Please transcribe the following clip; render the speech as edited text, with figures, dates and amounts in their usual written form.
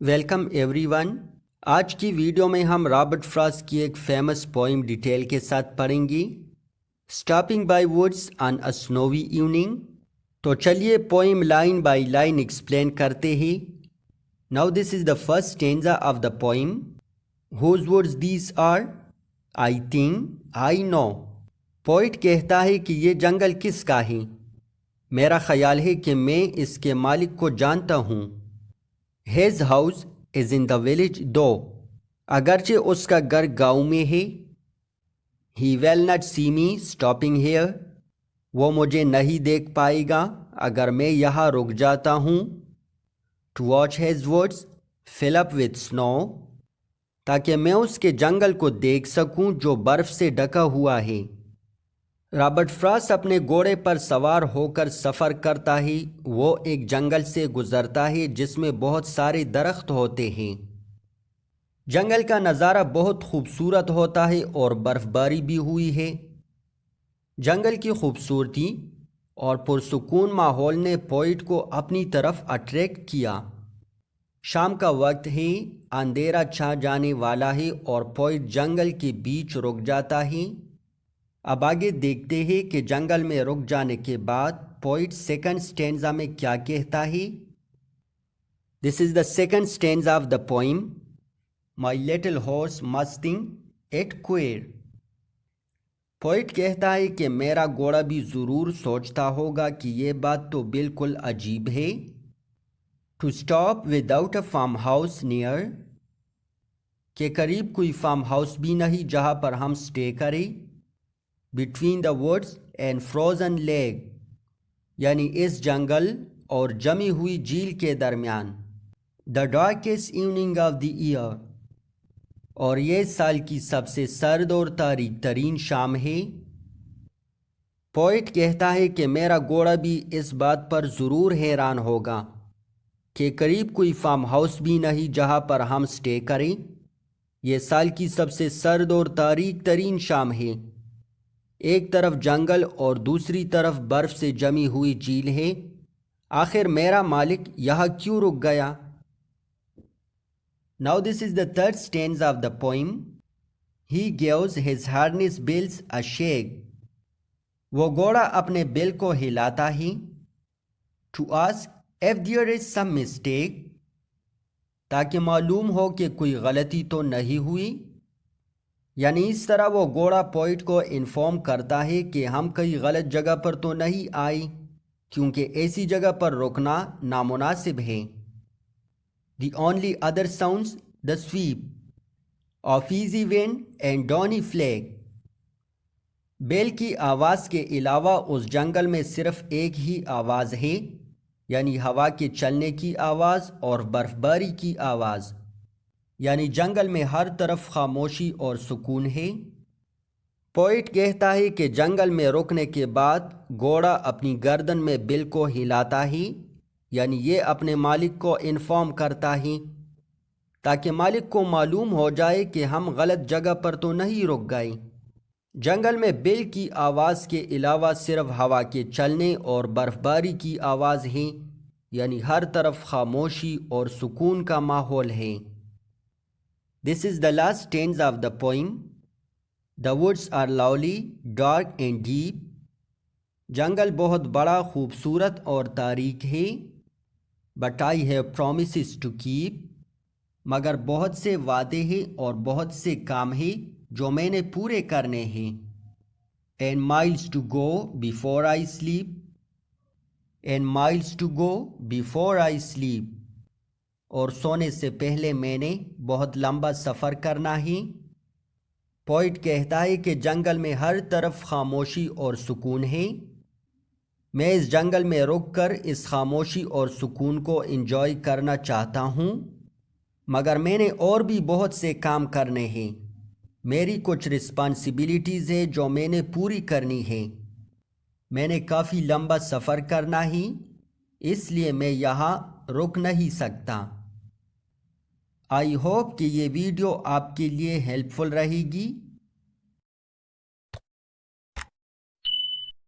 Welcome every one. آج کی video میں ہم رابرٹ فراسٹ کی ایک فیمس پوئم ڈیٹیل کے ساتھ پڑھیں گی، stopping by woods on a snowy evening. تو چلیے poem line by line explain کرتے ہی. Now this is the first stanza of the poem. Whose words these are? I think I know. Poet کہتا ہے کہ یہ جنگل کس کا ہے؟ میرا خیال ہے کہ میں اس کے مالک کو جانتا ہوں. His house is in the village though. اگرچہ اس کا گھر گاؤں میں ہے. He will not see me stopping here. وہ مجھے نہیں دیکھ پائے گا اگر میں یہاں رک جاتا ہوں. To watch his woods fill up with snow. تاکہ میں اس کے جنگل کو دیکھ سکوں جو برف سے ڈھکا ہوا ہے. رابرٹ فراسٹ اپنے گھوڑے پر سوار ہو کر سفر کرتا ہے. وہ ایک جنگل سے گزرتا ہے جس میں بہت سارے درخت ہوتے ہیں. جنگل کا نظارہ بہت خوبصورت ہوتا ہے اور برف باری بھی ہوئی ہے. جنگل کی خوبصورتی اور پرسکون ماحول نے پوئٹ کو اپنی طرف اٹریکٹ کیا. شام کا وقت ہے، اندھیرا چھا جانے والا ہے اور پوئٹ جنگل کے بیچ رک جاتا ہے. اب آگے دیکھتے ہیں کہ جنگل میں رک جانے کے بعد پوئٹ سیکنڈ سٹینزا میں کیا کہتا ہے. This is the second stanza of the poem. My little horse must think it queer. Poet کہتا ہے کہ میرا گھوڑا بھی ضرور سوچتا ہوگا کہ یہ بات تو بالکل عجیب ہے. To stop without a farm house near. کہ قریب کوئی فارم ہاؤس بھی نہیں جہاں پر ہم سٹے کریں. Between the woods and frozen lake. یعنی اس جنگل اور جمی ہوئی جھیل کے درمیان. The darkest evening of the year. اور یہ سال کی سب سے سرد اور تاریک ترین شام ہے. پوئٹ کہتا ہے کہ میرا گھوڑا بھی اس بات پر ضرور حیران ہوگا کہ قریب کوئی فارم ہاؤس بھی نہیں جہاں پر ہم سٹے کریں. یہ سال کی سب سے سرد اور تاریک ترین شام ہے. ایک طرف جنگل اور دوسری طرف برف سے جمی ہوئی جھیل ہے. آخر میرا مالک یہاں کیوں رک گیا؟ Now this is the third stanza of the poem. He gives his harness bells a shake. وہ گھوڑا اپنے بیل کو ہلاتا ہے. To ask if there is some mistake. تاکہ معلوم ہو کہ کوئی غلطی تو نہیں ہوئی. یعنی اس طرح وہ گھوڑا پوئٹ کو انفارم کرتا ہے کہ ہم کئی غلط جگہ پر تو نہیں آئے، کیونکہ ایسی جگہ پر رکنا نامناسب ہے. The only other sounds the sweep of easy wind and downy flake. Bell کی آواز کے علاوہ اس جنگل میں صرف ایک ہی آواز ہے، یعنی ہوا کے چلنے کی آواز اور برف باری کی آواز. یعنی جنگل میں ہر طرف خاموشی اور سکون ہے. پوئٹ کہتا ہے کہ جنگل میں رکنے کے بعد گھوڑا اپنی گردن میں بیل کو ہلاتا ہے، یعنی یہ اپنے مالک کو انفارم کرتا ہے تاکہ مالک کو معلوم ہو جائے کہ ہم غلط جگہ پر تو نہیں رک گئے. جنگل میں بیل کی آواز کے علاوہ صرف ہوا کے چلنے اور برف باری کی آواز ہے، یعنی ہر طرف خاموشی اور سکون کا ماحول ہے. This is the last stanza of the poem. The woods are lovely, dark and deep. جنگل بہت بڑا، خوبصورت اور تاریک ہے. But I have promises to keep. مگر بہت سے وعدے ہیں اور بہت سے کام ہیں جو میں نے پورے کرنے ہیں. And miles to go before I sleep. And miles to go before I sleep. اور سونے سے پہلے میں نے بہت لمبا سفر کرنا ہے. پوئٹ کہتا ہے کہ جنگل میں ہر طرف خاموشی اور سکون ہے. میں اس جنگل میں رک کر اس خاموشی اور سکون کو انجوائے کرنا چاہتا ہوں، مگر میں نے اور بھی بہت سے کام کرنے ہیں. میری کچھ رسپانسبلٹیز ہیں جو میں نے پوری کرنی ہے. میں نے کافی لمبا سفر کرنا ہے، اس لیے میں یہاں رک نہیں سکتا. آئی ہوپ کہ یہ ویڈیو آپ کے لیے ہیلپ فل رہے گی.